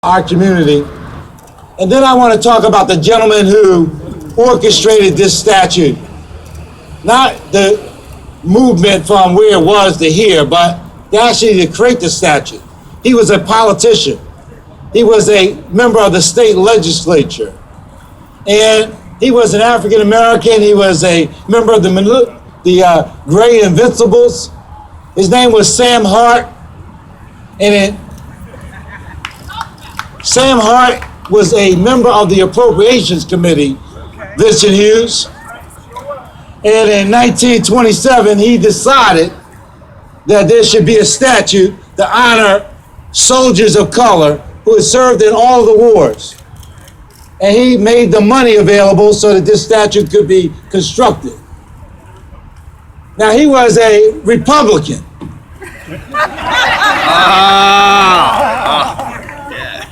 our community. And then I want to talk about the gentleman who orchestrated this statute. Not the movement from where it was to here, but actually to create the statute. He was a politician. He was a member of the state legislature. And he was an African American. He was a member of the Great Invincibles. His name was Sam Hart. And Sam Hart was a member of the Appropriations Committee, Vincent Hughes. And in 1927, he decided that there should be a statute to honor soldiers of color who had served in all of the wars. And he made the money available so that this statute could be constructed. Now, he was a Republican.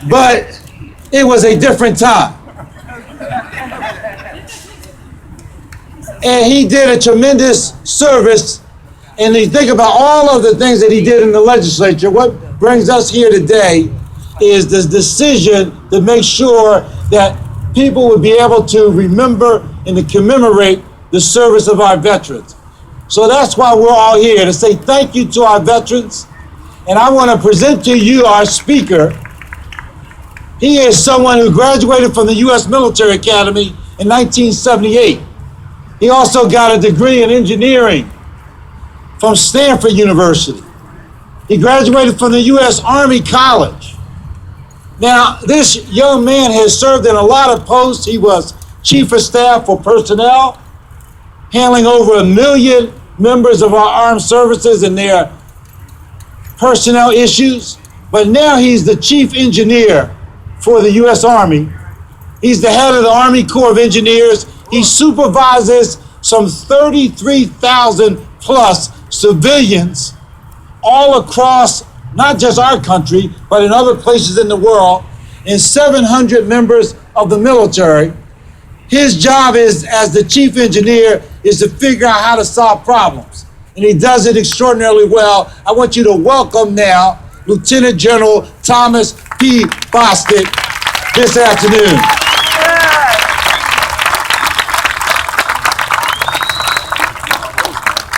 But it was a different time. And he did a tremendous service. And you think about all of the things that he did in the legislature. What brings us here today is this decision to make sure that people would be able to remember and to commemorate the service of our veterans. So that's why we're all here, to say thank you to our veterans. And I want to present to you our speaker. He is someone who graduated from the U.S. Military Academy in 1978. He also got a degree in engineering from Stanford University. He graduated from the U.S. Army College. Now, this young man has served in a lot of posts. He was Chief of Staff for Personnel, handling over 1 million members of our armed services and their personnel issues. But now he's the Chief Engineer for the U.S. Army. He's the head of the Army Corps of Engineers. He supervises some 33,000 plus civilians all across not just our country, but in other places in the world, and 700 members of the military. His job is, as the chief engineer, is to figure out how to solve problems. And he does it extraordinarily well. I want you to welcome now Lieutenant General Thomas P. Bostic this afternoon.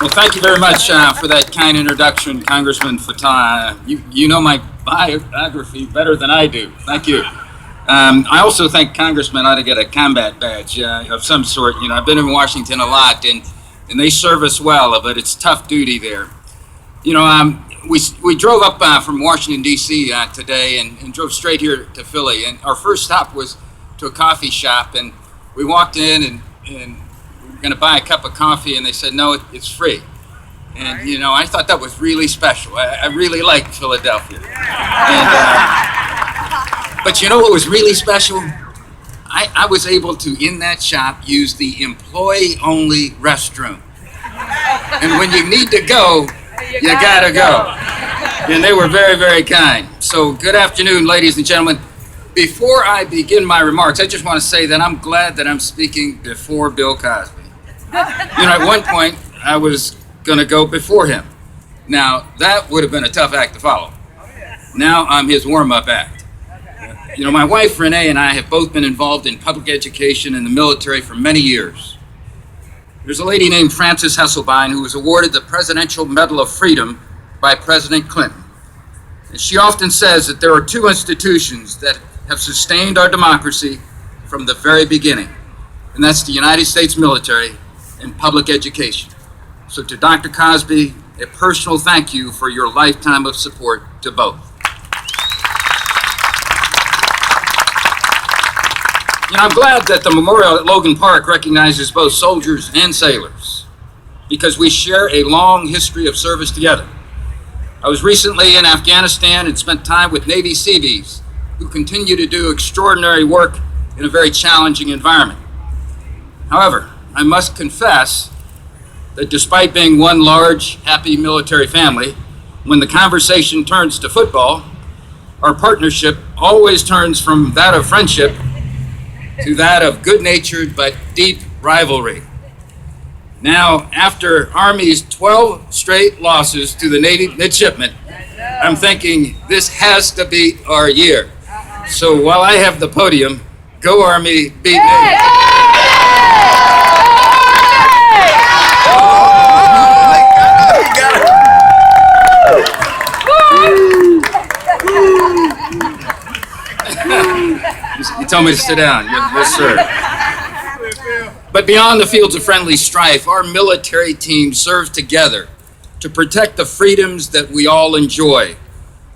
Well, thank you very much for that kind introduction, Congressman Fatah. You know my biography better than I do. Thank you. I also think Congressmen ought to get a combat badge of some sort. You know, I've been in Washington a lot, and they serve us well, but it's tough duty there. You know, we drove up from Washington, D.C. Today and drove straight here to Philly. And our first stop was to a coffee shop, and we walked in and we were going to buy a cup of coffee, and they said, no, it's free. And, you know, I thought that was really special. I really liked Philadelphia. But you know what was really special? I was able to, in that shop, use the employee-only restroom. And when you need to go, you gotta go. And they were very, very kind. So good afternoon, ladies and gentlemen. Before I begin my remarks, I just want to say that I'm glad that I'm speaking before Bill Cosby. You know, at one point, I was gonna go before him. Now, that would have been a tough act to follow. Now I'm his warm-up act. You know, my wife, Renee, and I have both been involved in public education and the military for many years. There's a lady named Frances Hesselbein who was awarded the Presidential Medal of Freedom by President Clinton. And she often says that there are two institutions that have sustained our democracy from the very beginning, and that's the United States military and public education. So to Dr. Cosby, a personal thank you for your lifetime of support to both. You know, I'm glad that the memorial at Logan Park recognizes both soldiers and sailors because we share a long history of service together. I was recently in Afghanistan and spent time with Navy Seabees who continue to do extraordinary work in a very challenging environment. However, I must confess that despite being one large, happy military family, when the conversation turns to football, our partnership always turns from that of friendship to that of good-natured but deep rivalry. Now, after Army's 12 straight losses to the Navy midshipmen, I'm thinking this has to be our year. So while I have the podium, go Army, beat me. You told me to sit down. Yes, sir. But beyond the fields of friendly strife, our military team serves together to protect the freedoms that we all enjoy.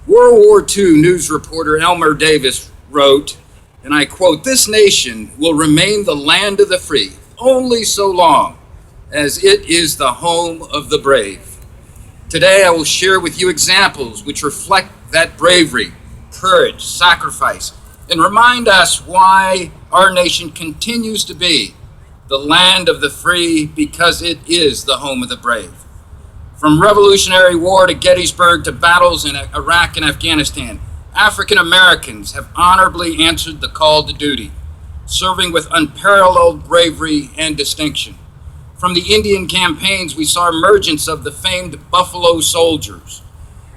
World War II news reporter Elmer Davis wrote, and I quote, "This nation will remain the land of the free only so long as it is the home of the brave." Today I will share with you examples which reflect that bravery, courage, sacrifice, and remind us why our nation continues to be the land of the free because it is the home of the brave. From Revolutionary War to Gettysburg to battles in Iraq and Afghanistan, African Americans have honorably answered the call to duty, serving with unparalleled bravery and distinction. From the Indian campaigns, we saw emergence of the famed Buffalo Soldiers.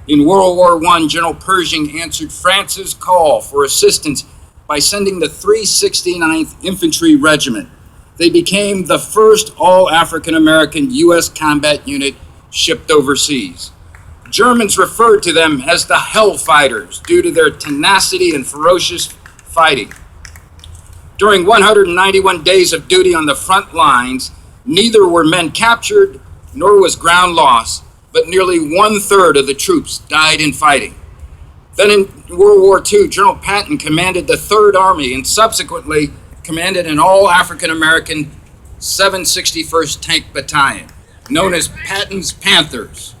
In World War I, General Pershing answered France's call for assistance by sending the 369th Infantry Regiment. They became the first all-African American U.S. combat unit shipped overseas. Germans referred to them as the Hellfighters due to their tenacity and ferocious fighting. During 191 days of duty on the front lines, neither were men captured nor was ground lost, but nearly 1/3 of the troops died in fighting. Then in World War II, General Patton commanded the 3rd Army and subsequently commanded an all-African American 761st Tank Battalion, known as Patton's Panthers.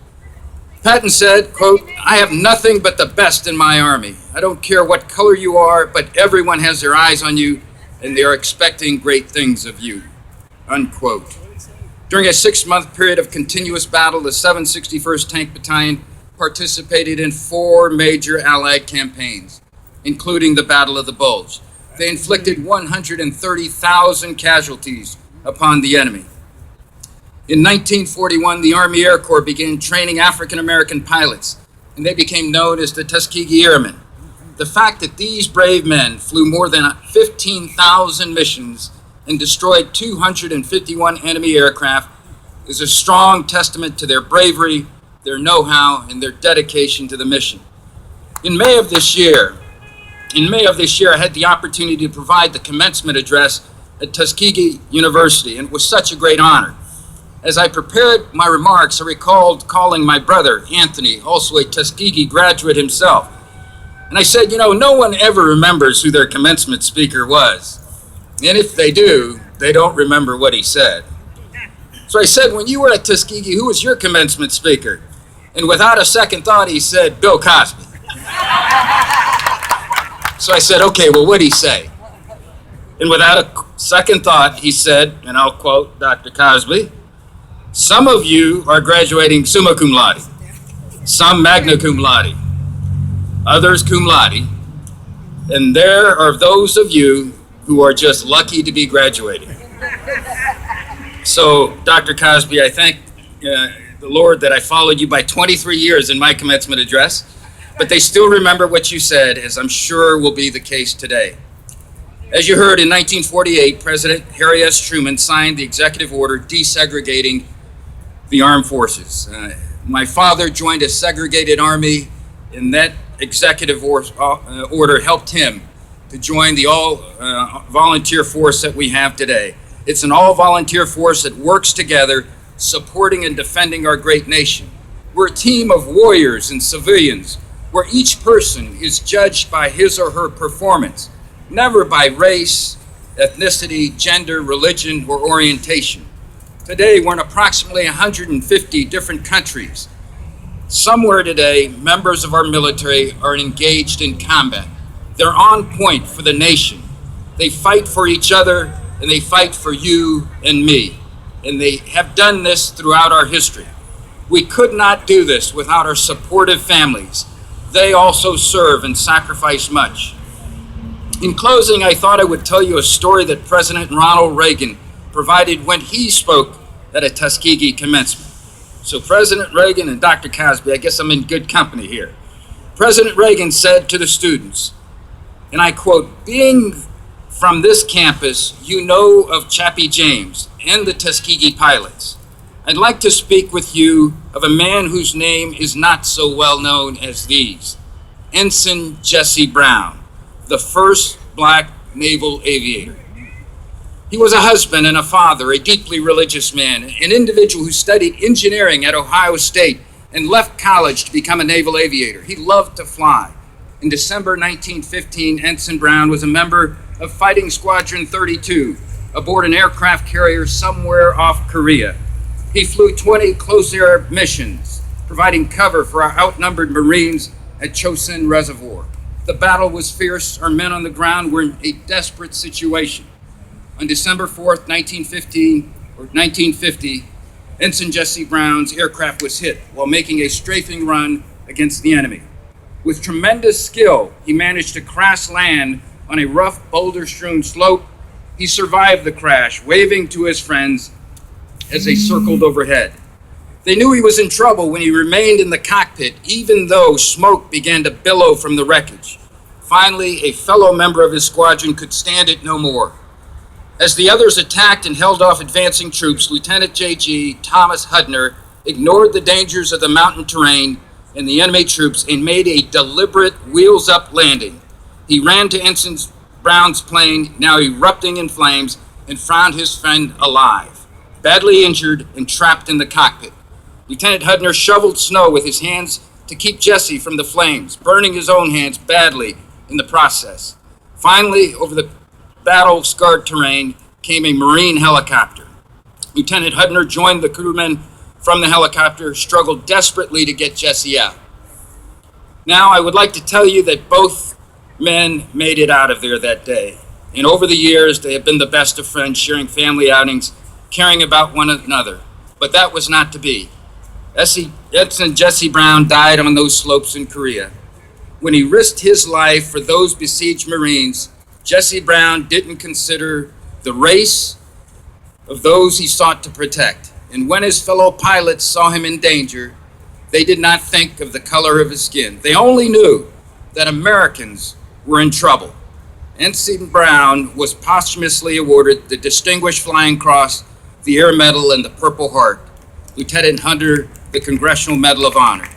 Patton said, quote, "I have nothing but the best in my army. I don't care what color you are, but everyone has their eyes on you and they are expecting great things of you," unquote. During a 6-month period of continuous battle, the 761st Tank Battalion participated in 4 major Allied campaigns, including the Battle of the Bulge. They inflicted 130,000 casualties upon the enemy. In 1941, the Army Air Corps began training African American pilots, and they became known as the Tuskegee Airmen. The fact that these brave men flew more than 15,000 missions and destroyed 251 enemy aircraft is a strong testament to their bravery, their know-how, and their dedication to the mission. In May of this year, I had the opportunity to provide the commencement address at Tuskegee University, and it was such a great honor. As I prepared my remarks, I recalled calling my brother, Anthony, also a Tuskegee graduate himself. And I said, no one ever remembers who their commencement speaker was. And if they do, they don't remember what he said. So I said, when you were at Tuskegee, who was your commencement speaker? And without a second thought, he said, Bill Cosby. So I said, okay, well, what'd he say? And without a second thought, he said, and I'll quote Dr. Cosby, "Some of you are graduating summa cum laude, some magna cum laude, others cum laude, and there are those of you who are just lucky to be graduating." So, Dr. Cosby, I thank the Lord that I followed you by 23 years in my commencement address, but they still remember what you said, as I'm sure will be the case today. As you heard, in 1948, President Harry S. Truman signed the executive order desegregating the armed forces. My father joined a segregated army, and that executive order helped him to join the all-volunteer force that we have today. It's an all-volunteer force that works together, supporting and defending our great nation. We're a team of warriors and civilians, where each person is judged by his or her performance, never by race, ethnicity, gender, religion, or orientation. Today, we're in approximately 150 different countries. Somewhere today, members of our military are engaged in combat. They're on point for the nation. They fight for each other, and they fight for you and me. And they have done this throughout our history. We could not do this without our supportive families. They also serve and sacrifice much. In closing, I thought I would tell you a story that President Ronald Reagan provided when he spoke at a Tuskegee commencement. So President Reagan and Dr. Cosby, I guess I'm in good company here. President Reagan said to the students, And I quote, "Being from this campus, you know of Chappie James and the Tuskegee pilots. I'd like to speak with you of a man whose name is not so well known as these, Ensign Jesse Brown, the first black naval aviator. He was a husband and a father, a deeply religious man, an individual who studied engineering at Ohio State and left college to become a naval aviator. He loved to fly. In December 1915, Ensign Brown was a member of Fighting Squadron 32 aboard an aircraft carrier somewhere off Korea. He flew 20 close air missions, providing cover for our outnumbered Marines at Chosin Reservoir. The battle was fierce. Our men on the ground were in a desperate situation. On December 4th, 1950, Ensign Jesse Brown's aircraft was hit while making a strafing run against the enemy. With tremendous skill, he managed to crash land on a rough, boulder-strewn slope. He survived the crash, waving to his friends as they circled overhead. They knew he was in trouble when he remained in the cockpit, even though smoke began to billow from the wreckage. Finally, a fellow member of his squadron could stand it no more. As the others attacked and held off advancing troops, Lieutenant J.G. Thomas Hudner ignored the dangers of the mountain terrain and the enemy troops and made a deliberate wheels-up landing. He ran to Ensign Brown's plane, now erupting in flames, and found his friend alive, badly injured and trapped in the cockpit. Lieutenant Hudner shoveled snow with his hands to keep Jesse from the flames, burning his own hands badly in the process. Finally, over the battle-scarred terrain came a Marine helicopter. Lieutenant Hudner joined the crewmen from the helicopter, struggled desperately to get Jesse out. Now, I would like to tell you that both men made it out of there that day. And over the years, they have been the best of friends, sharing family outings, caring about one another. But that was not to be. Ensign Jesse Brown died on those slopes in Korea. When he risked his life for those besieged Marines, Jesse Brown didn't consider the race of those he sought to protect. And when his fellow pilots saw him in danger, they did not think of the color of his skin. They only knew that Americans were in trouble. Ensign Brown was posthumously awarded the Distinguished Flying Cross, the Air Medal, and the Purple Heart. Lieutenant Hunter, the Congressional Medal of Honor.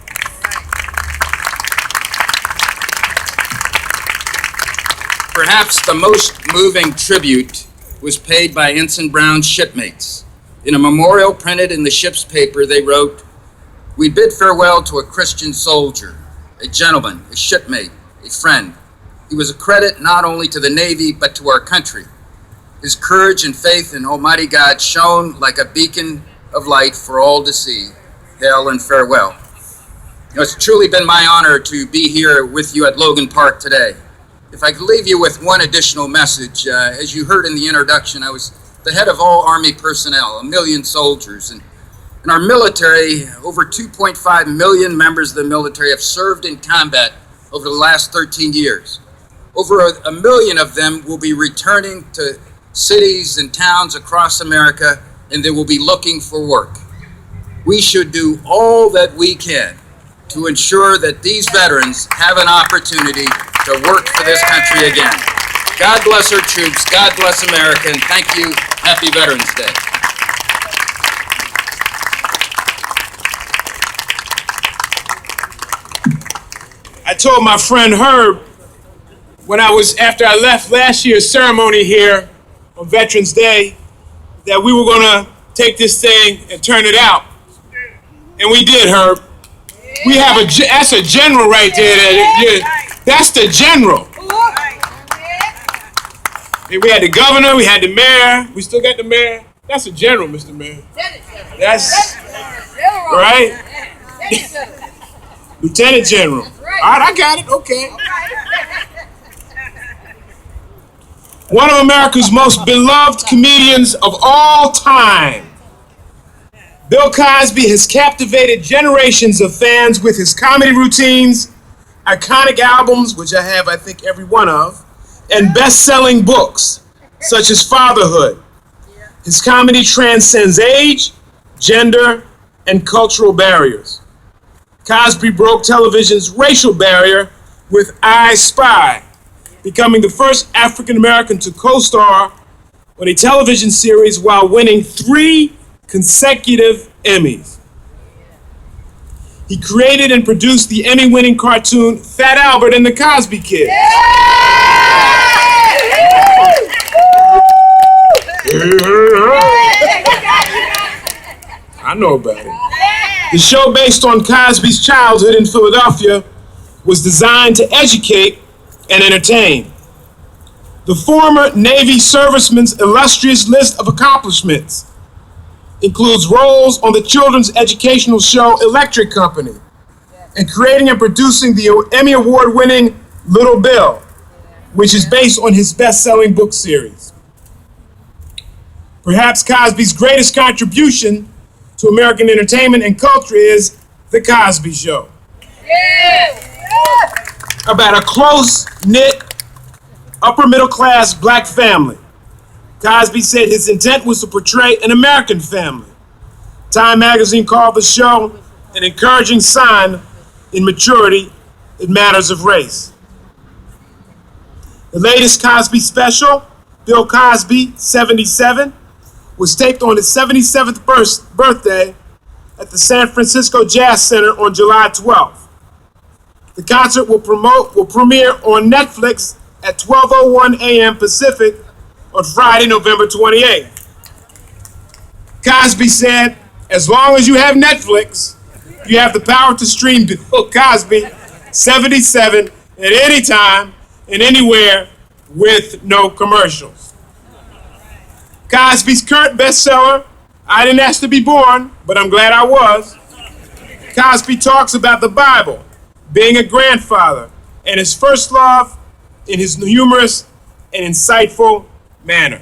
Perhaps the most moving tribute was paid by Ensign Brown's shipmates. In a memorial printed in the ship's paper, they wrote, "We bid farewell to a Christian soldier, a gentleman, a shipmate, a friend. He was a credit not only to the Navy, but to our country. His courage and faith in Almighty God shone like a beacon of light for all to see. Hail and farewell." It's truly been my honor to be here with you at Logan Park today. If I could leave you with one additional message, as you heard in the introduction, I was the head of all Army personnel, 1 million soldiers. And in our military, over 2.5 million members of the military have served in combat over the last 13 years. Over a million of them will be returning to cities and towns across America, and they will be looking for work. We should do all that we can to ensure that these veterans have an opportunity to work for this country again. God bless our troops, God bless America, and thank you. Happy Veterans Day. I told my friend Herb after I left last year's ceremony here on Veterans Day, that we were gonna take this thing and turn it out. And we did, Herb. We have that's a general right there. That's the general. We had the governor, we had the mayor, we still got the mayor. That's a general, Mr. Mayor. That's right. Lieutenant General. All right, I got it. Okay. One of America's most beloved comedians of all time. Bill Cosby has captivated generations of fans with his comedy routines, iconic albums, which I have, I think, every one of, and best-selling books, such as Fatherhood. His comedy transcends age, gender, and cultural barriers. Cosby broke television's racial barrier with I Spy, becoming the first African American to co-star on a television series while winning 3 consecutive Emmys. He created and produced the Emmy-winning cartoon Fat Albert and the Cosby Kids. I know about it. The show, based on Cosby's childhood in Philadelphia, was designed to educate and entertain. The former Navy serviceman's illustrious list of accomplishments includes roles on the children's educational show Electric Company and creating and producing the Emmy Award-winning Little Bill, which is based on his best-selling book series. Perhaps Cosby's greatest contribution to American entertainment and culture is The Cosby Show. About a close-knit, upper-middle-class black family. Cosby said his intent was to portray an American family. Time magazine called the show an encouraging sign in maturity in matters of race. The latest Cosby special, Bill Cosby, 77, was taped on his 77th birthday at the San Francisco Jazz Center on July 12th. The concert will premiere on Netflix at 12:01 a.m. Pacific on Friday, November 28th. Cosby said, as long as you have Netflix, you have the power to stream Bill Cosby, 77, at any time and anywhere with no commercials. Cosby's current bestseller, I Didn't Ask to Be Born, but I'm Glad I Was. Cosby talks about the Bible, being a grandfather, and his first love in his humorous and insightful manner.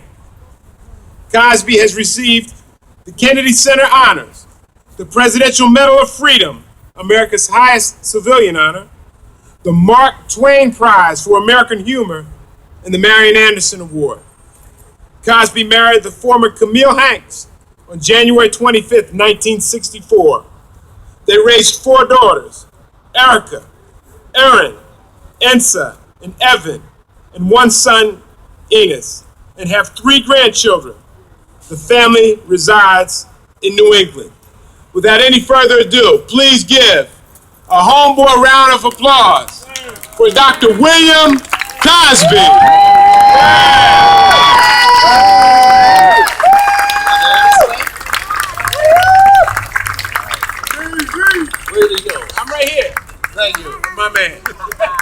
Cosby has received the Kennedy Center Honors, the Presidential Medal of Freedom, America's highest civilian honor, the Mark Twain Prize for American Humor, and the Marian Anderson Award. Cosby married the former Camille Hanks on January 25th, 1964. They raised 4 daughters, Erica, Erin, Ensa, and Evan, and 1 son, Enos, and have 3 grandchildren. The family resides in New England. Without any further ado, please give a homeboy round of applause for Dr. William Cosby. Where did he go? I'm right here. Thank you. My man.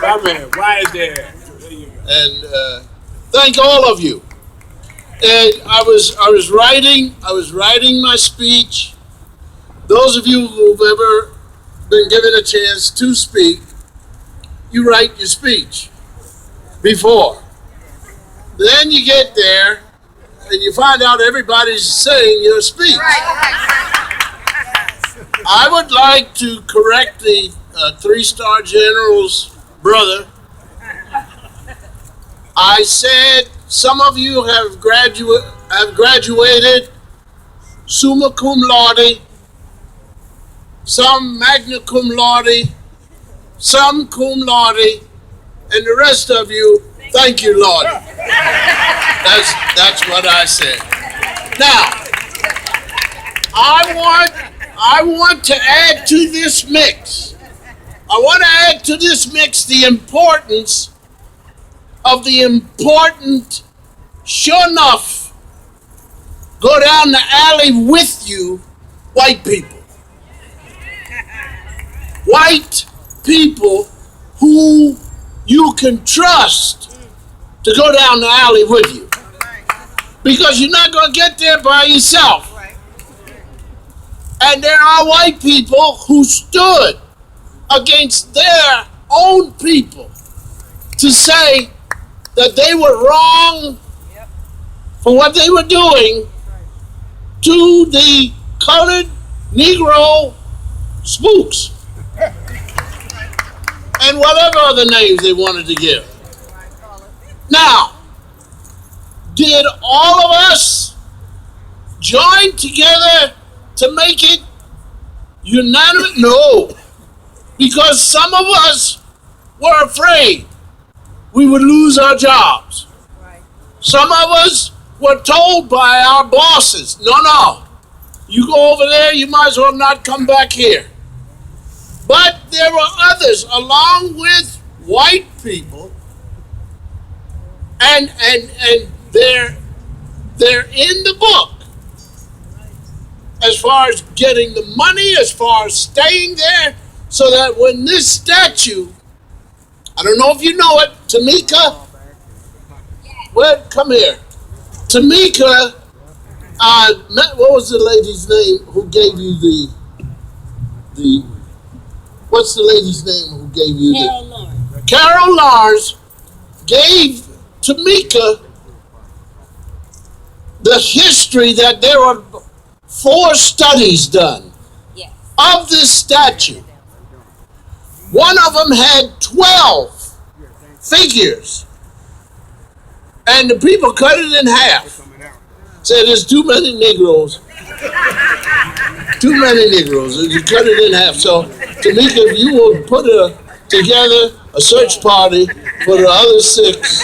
My man. Why is there? There you go. And thank all of you. And I was writing my speech. Those of you who've ever been given a chance to speak, you write your speech before. Then you get there and you find out everybody's saying your speech. I would like to correct the 3-star general's brother. I said some of you have graduated summa cum laude, some magna cum laude, some cum laude, and the rest of you, thank you, Lord. That's what I said. Now, I want to add to this mix. I want to add to this mix the importance of the important, sure enough, go down the alley with you, white people. White people who you can trust to go down the alley with you. Because you're not going to get there by yourself. And there are white people who stood against their own people to say that they were wrong for what they were doing to the colored Negro spooks and whatever other names they wanted to give. Now, did all of us join together to make it unanimous? No, because some of us were afraid. we would lose our jobs. Some of us were told by our bosses, no, you go over there, you might as well not come back here. But there were others, along with white people, and they're in the book as far as getting the money, as far as staying there, so that when this statue, I don't know if you know it, Tamika, well, come here. Tamika, what was the lady's name who gave you the what's the lady's name who gave you Carol Lawrence. Carol Lawrence gave Tamika the history that there were 4 studies done Yes. of this statue. One of them had 12 figures, and the people cut it in half. Said there's too many Negroes. Too many Negroes. You cut it in half. So, Tamika, if you will put together a search party for the other 6,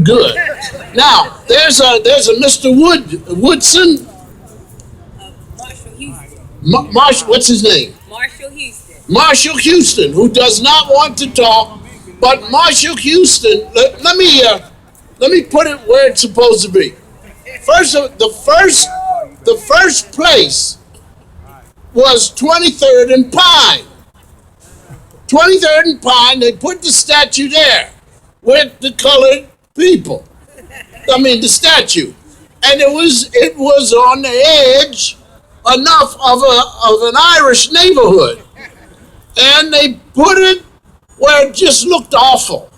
good. Now, there's a Mr. Woodson. Marshall Houston. What's his name? Marshall Houston. Marshall Houston, who does not want to talk, but Marshall Houston. Let me put it where it's supposed to be. The first place was 23rd and Pine. 23rd and Pine. They put the statue there with the colored people. I mean the statue, and it was on the edge enough of an Irish neighborhood, and they put it where it just looked awful.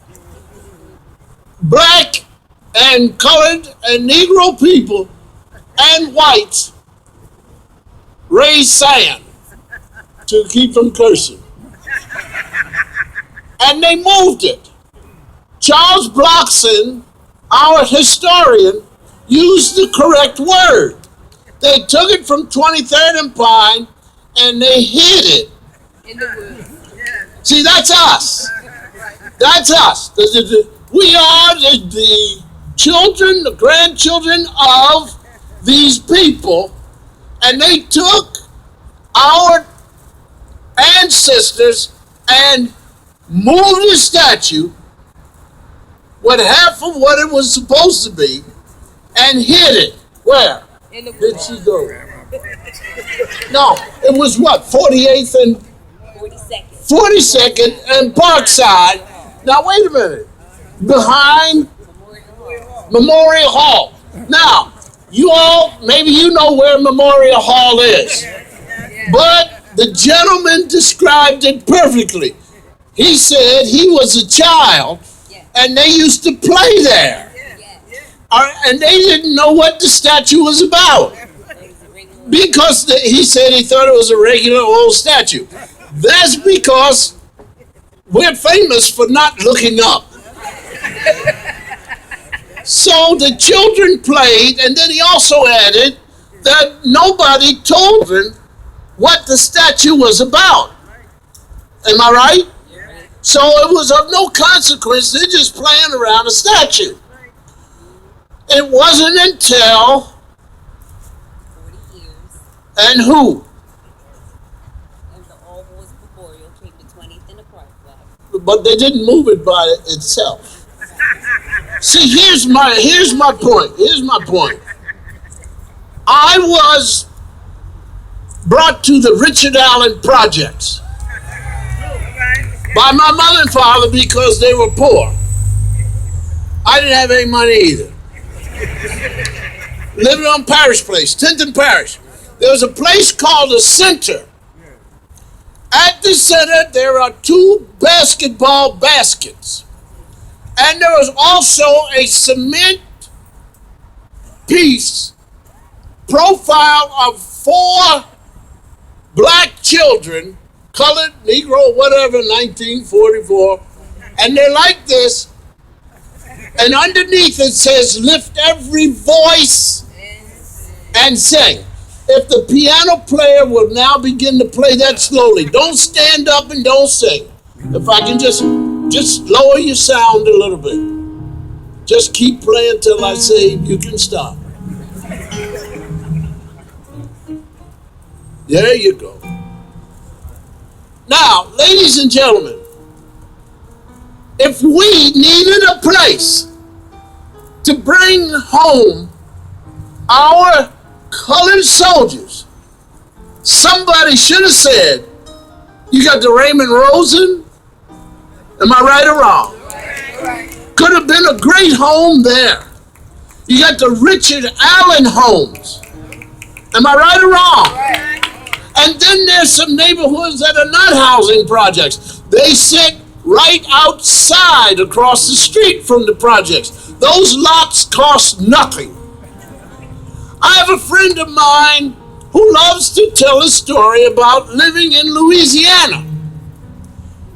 Black and colored and Negro people and whites raised sand to keep from cursing, and they moved it. Charles Blockson, our historian, used the correct word. They took it from 23rd and Pine and they hid it. In the woods. See, that's us. That's us. We are the children, the grandchildren of these people, and they took our ancestors and moved the statue with half of what it was supposed to be and hid it. Where In the did woods. she go? No, it was what, 48th and 42nd. 42nd and Parkside. Now wait a minute. Behind Memorial Hall. Now, you all, maybe you know where Memorial Hall is. But the gentleman described it perfectly. He said he was a child and they used to play there. And they didn't know what the statue was about. Because he said he thought it was a regular old statue. That's because we're famous for not looking up. So the children played, and then he also added that nobody told them what the statue was about. Am I right? So it was of no consequence. They're just playing around a statue. It wasn't until 40 years. and who? And the All Boys Memorial came to 20th and the Park Block. But they didn't move it by itself. See, here's my point. Here's my point. I was brought to the Richard Allen projects by my mother and father because they were poor. I didn't have any money either. Living on Parish Place, Tinton Parish. There was a place called the Center. At the center, there are 2 basketball baskets. And there was also a cement piece, profile of 4 black children, colored, Negro, whatever, 1944. And they're like this. And underneath it says, lift every voice and sing. If the piano player will now begin to play that slowly, don't stand up and don't sing. If I can just lower your sound a little bit. Just keep playing till I say you can stop. There you go. Now, ladies and gentlemen, if we needed a place to bring home our colored soldiers, somebody should have said, you got the Raymond Rosen? Am I right or wrong? Could have been a great home there. You got the Richard Allen homes. Am I right or wrong? And then there's some neighborhoods that are not housing projects. They sit right outside across the street from the projects. Those lots cost nothing. I have a friend of mine who loves to tell a story about living in Louisiana.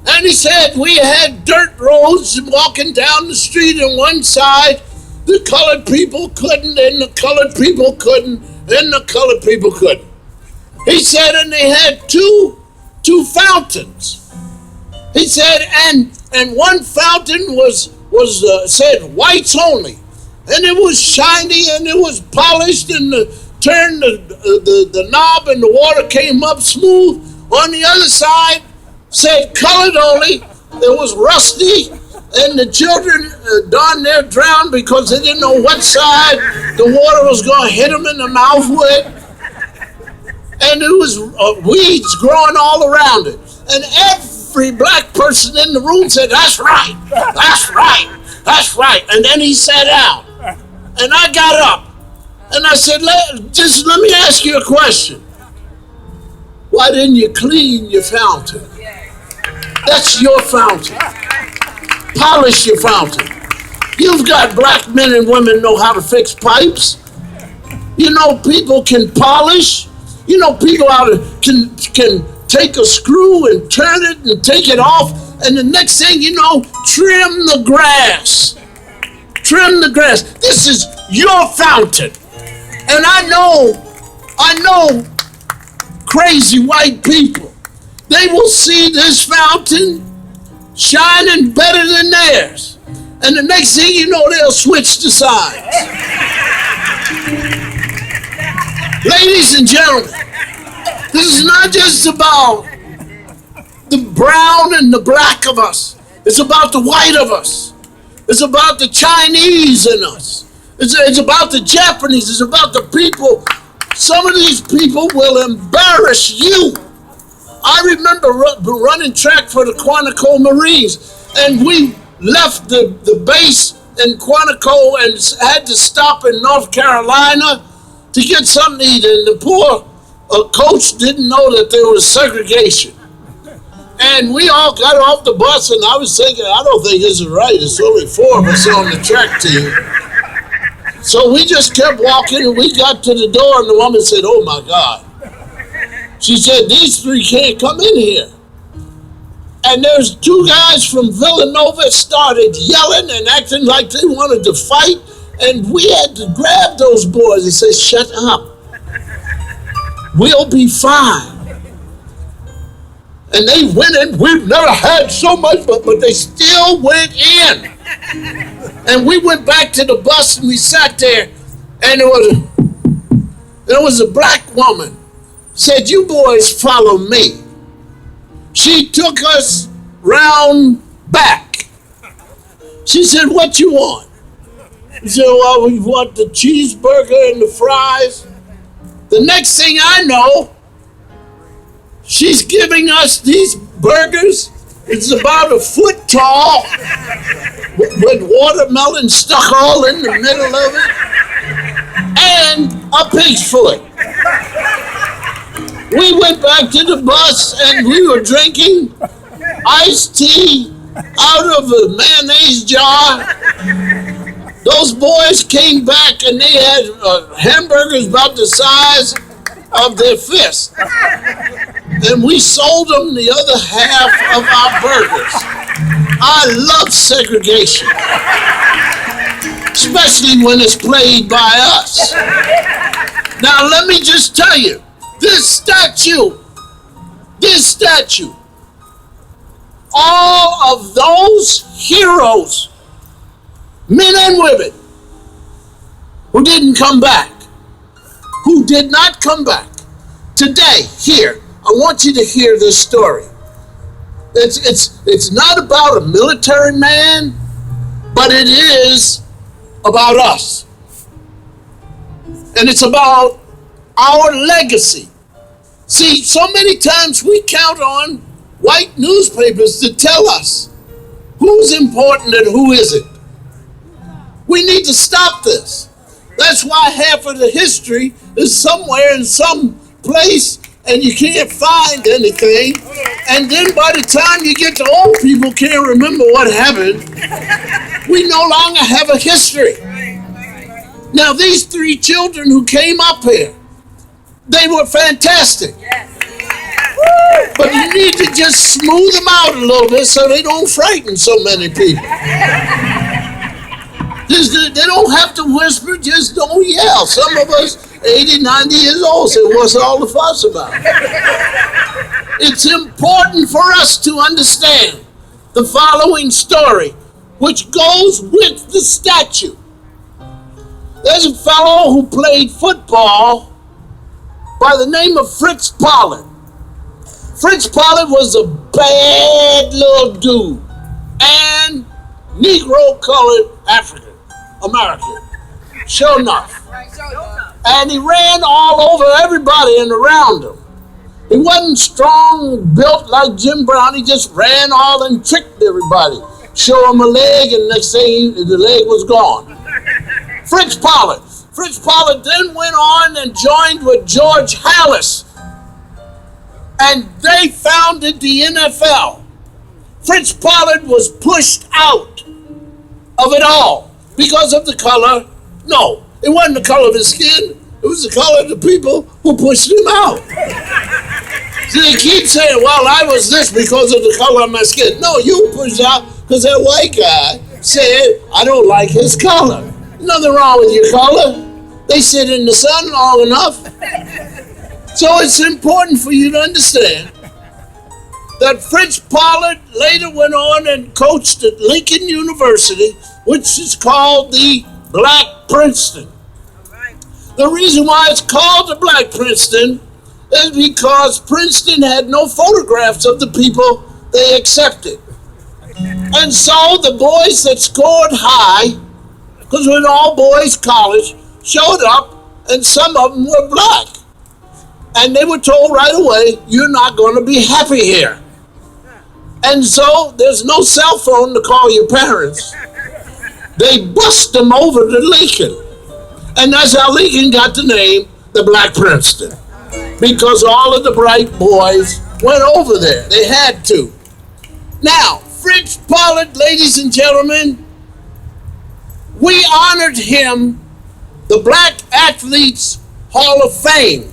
And he said we had dirt roads walking down the street on one side. The colored people couldn't, and the colored people couldn't, and the colored people couldn't. He said, and they had two fountains. He said, and one fountain was said whites only, and it was shiny and it was polished, and turned the knob and the water came up smooth. On the other side said colored only. It was rusty, and the children darn near drowned because they didn't know what side the water was going to hit them in the mouth with. And it was weeds growing all around it. And every black person in the room said, that's right, that's right, that's right. And then he sat down. And I got up. And I said, let me ask you a question. Why didn't you clean your fountain? That's your fountain. Polish your fountain. You've got black men and women know how to fix pipes. You know people can polish. You know people can take a screw and turn it and take it off, and the next thing you know, trim the grass. Trim the grass. This is your fountain. And I know crazy white people. They will see this fountain shining better than theirs. And the next thing you know, they'll switch the sides. Ladies and gentlemen, this is not just about the brown and the black of us. It's about the white of us. It's about the Chinese in us. It's about the Japanese. It's about the people. Some of these people will embarrass you. I remember running track for the Quantico Marines, and we left the base in Quantico and had to stop in North Carolina to get something to eat, and the poor coach didn't know that there was segregation. And we all got off the bus, and I was thinking, I don't think this is right. There's only 4 of us on the track team. So we just kept walking, and we got to the door, and the woman said, oh my God. She said, these 3 can't come in here. And there's 2 guys from Villanova started yelling and acting like they wanted to fight, and we had to grab those boys and say, shut up. We'll be fine. And they went in. We've never had so much, but they still went in. And we went back to the bus and we sat there, and there was a black woman. Said, you boys follow me. She took us round back. She said, what you want? We said, well, we want the cheeseburger and the fries. The next thing I know, she's giving us these burgers. It's about a foot tall with watermelon stuck all in the middle of it and a pig's foot. We went back to the bus and we were drinking iced tea out of a mayonnaise jar. Those boys came back and they had hamburgers about the size of their fist. And we sold them the other half of our burgers. I love segregation, especially when it's played by us. Now let me just tell you, this statue, all of those heroes, men and women, who didn't come back, who did not come back. Today, here, I want you to hear this story. It's not about a military man, but it is about us. And it's about our legacy. See, so many times we count on white newspapers to tell us who's important and who isn't. We need to stop this. That's why half of the history is somewhere in some place and you can't find anything. And then by the time you get to old people can't remember what happened, we no longer have a history. Now these 3 children who came up here, they were fantastic. But you need to just smooth them out a little bit so they don't frighten so many people. They don't have to whisper, just don't yell. Some of us, 80, 90 years old, say, what's all the fuss about? It's important for us to understand the following story, which goes with the statue. There's a fellow who played football by the name of Fritz Pollard. Fritz Pollard was a bad little dude and Negro-colored African American, sure enough. And he ran all over everybody and around him. He wasn't strong, built like Jim Brown. He just ran all and tricked everybody. Show him a leg, and next thing the leg was gone. Fritz Pollard. Fritz Pollard then went on and joined with George Halas, and they founded the NFL. Fritz Pollard was pushed out of it all because of the color. No, it wasn't the color of his skin. It was the color of the people who pushed him out. So they keep saying, well, I was this because of the color of my skin. No, you were pushed out because that white guy said, I don't like his color. Nothing wrong with your color. They sit in the sun long enough. So it's important for you to understand that Fritz Pollard later went on and coached at Lincoln University, which is called the Black Princeton. The reason why it's called the Black Princeton is because Princeton had no photographs of the people they accepted. And so the boys that scored high, because it was an all-boys college, showed up, and some of them were black. And they were told right away, you're not going to be happy here. And so there's no cell phone to call your parents. They bust them over to Lincoln. And that's how Lincoln got the name, the Black Princeton. Because all of the bright boys went over there. They had to. Now, Fritz Pollard, ladies and gentlemen, we honored him, the Black Athletes Hall of Fame.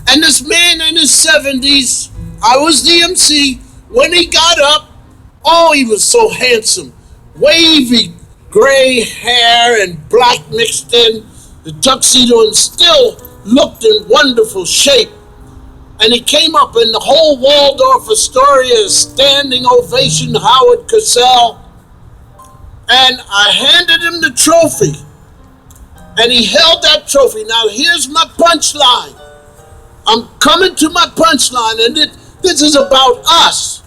And this man in his 70s, I was the MC, when he got up, oh, he was so handsome. Wavy gray hair and black mixed in, the tuxedo, and still looked in wonderful shape. And he came up and the whole Waldorf Astoria standing ovation, Howard Cosell. And I handed him the trophy. And he held that trophy. Now here's my punchline. I'm coming to my punchline, and this is about us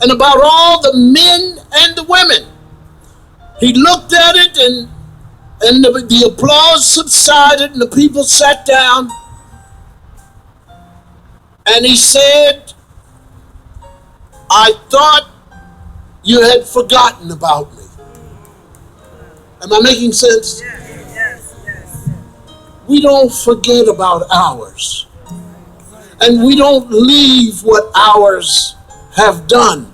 and about all the men and the women. He looked at it, and the applause subsided, and the people sat down. And he said, I thought you had forgotten about me. Am I making sense? Yes. We don't forget about ours. And we don't leave what ours have done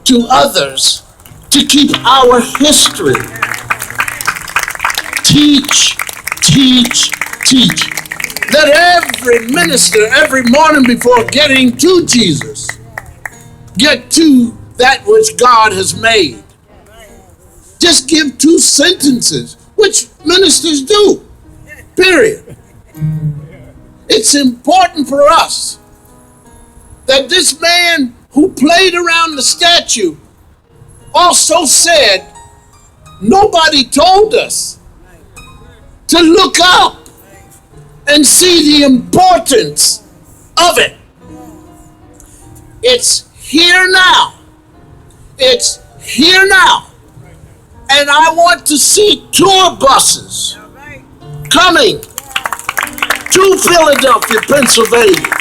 to others to keep our history. Teach. Let every minister every morning before getting to Jesus get to that which God has made. Just give 2 sentences, which ministers do, period. It's important for us that this man who played around the statue, also said, nobody told us to look up and see the importance of it. It's here now. It's here now. And I want to see tour buses coming to Philadelphia, Pennsylvania.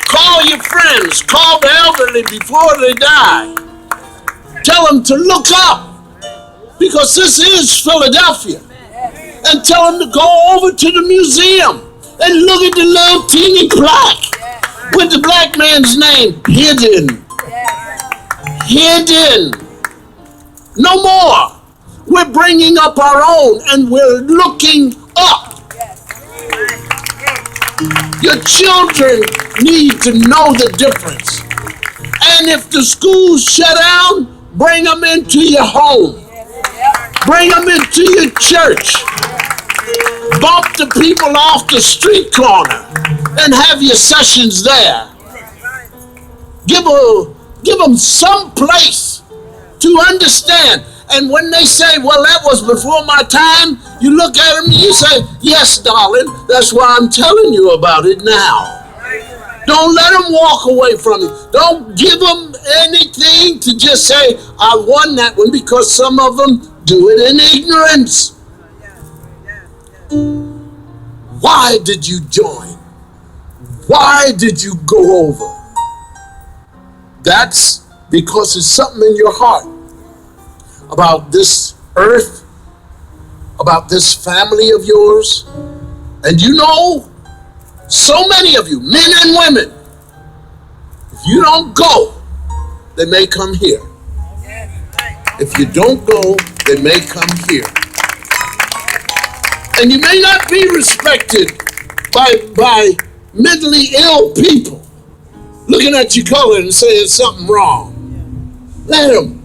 Call your friends, call the elderly before they die. Tell them to look up, because this is Philadelphia. And tell them to go over to the museum and look at the little teeny plaque with the black man's name hidden. Hidden. No more. We're bringing up our own, and we're looking up. Your children need to know the difference. And if the schools shut down, bring them into your home. Bring them into your church. Bump the people off the street corner and have your sessions there. Give them some place to understand. And when they say, well, that was before my time, you look at them and you say, yes, darling, that's why I'm telling you about it now. Don't let them walk away from you. Don't give them anything to just say, I won that one, because some of them do it in ignorance. Why did you join? Why did you go over? That's because it's something in your heart about this earth, about this family of yours. And you know, so many of you, men and women, if you don't go, they may come here. If you don't go, they may come here. And you may not be respected by mentally ill people looking at your color and saying something wrong. Let them.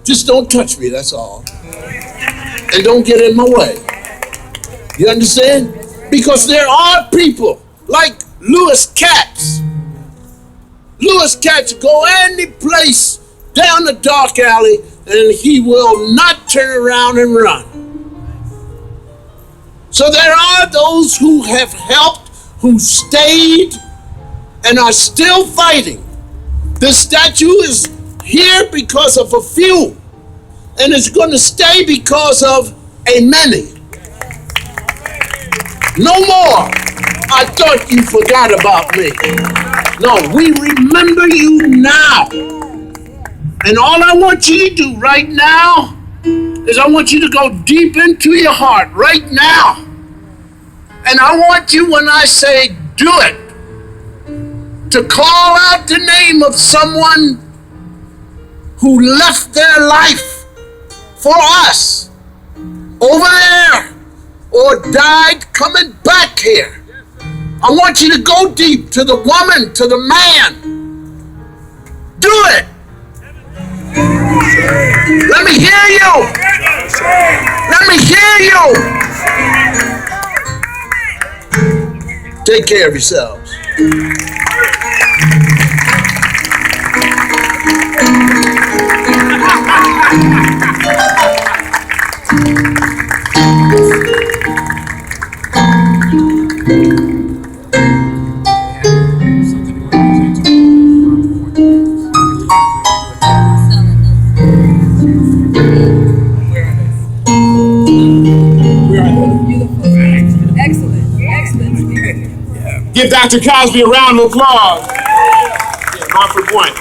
Just don't touch me, that's all. And don't get in my way. You understand? Because there are people like Lewis Katz. Lewis Katz go any place down the dark alley and he will not turn around and run. So there are those who have helped, who stayed and are still fighting. The statue is here because of a few, and it's going to stay because of a many. No more. I thought you forgot about me. No, we remember you now. And all I want you to do right now is I want you to go deep into your heart right now. And I want you, when I say do it, to call out the name of someone who left their life for us over there or died coming back here. I want you to go deep to the woman, to the man. Do it. Let me hear you. Let me hear you. Take care of yourselves. Give Dr. Cosby a round of applause. Yeah, 1 for 1.